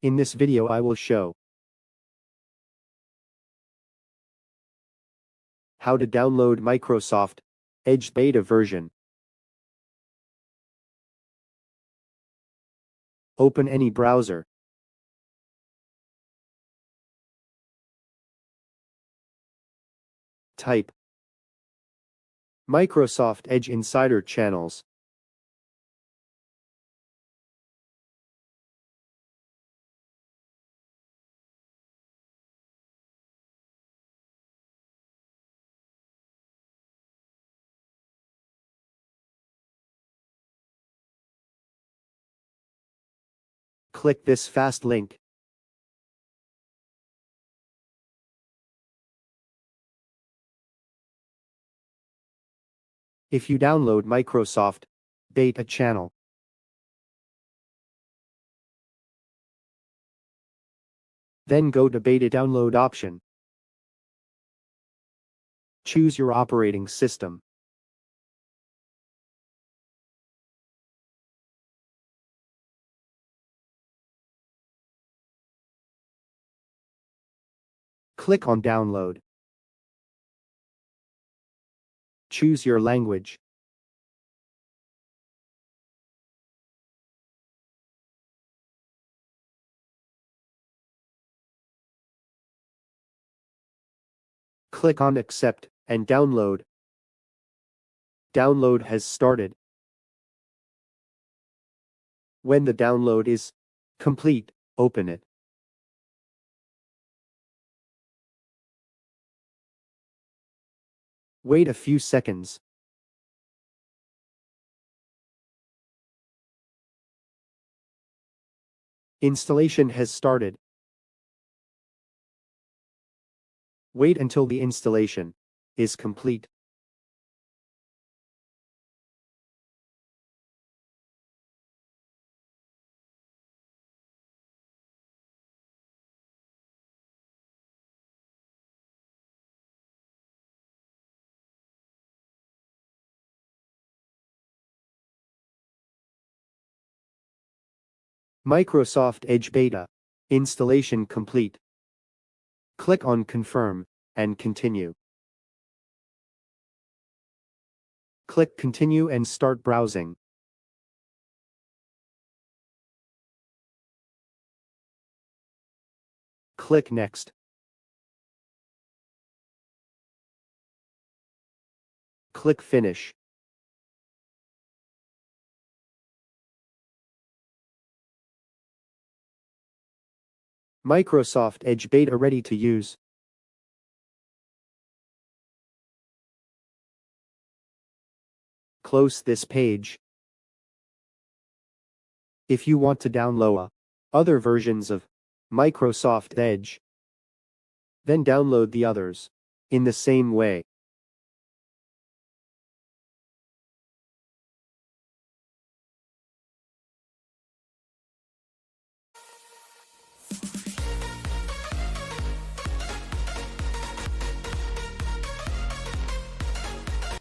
In this video I will show how to download Microsoft Edge beta version. Open any browser. Type Microsoft Edge Insider Channels. Click this fast link. If you download Microsoft Beta Channel, then go to Beta Download option. Choose your operating system. Click on Download. Choose your language. Click on Accept and download. Download has started. When the download is complete, open it. Wait a few seconds. Installation has started. Wait until the installation is complete. Microsoft Edge Beta installation complete. Click on Confirm and Continue. Click Continue and start browsing. Click Next. Click Finish. Microsoft Edge Beta ready to use. Close this page. If you want to download other versions of Microsoft Edge, then download the others in the same way.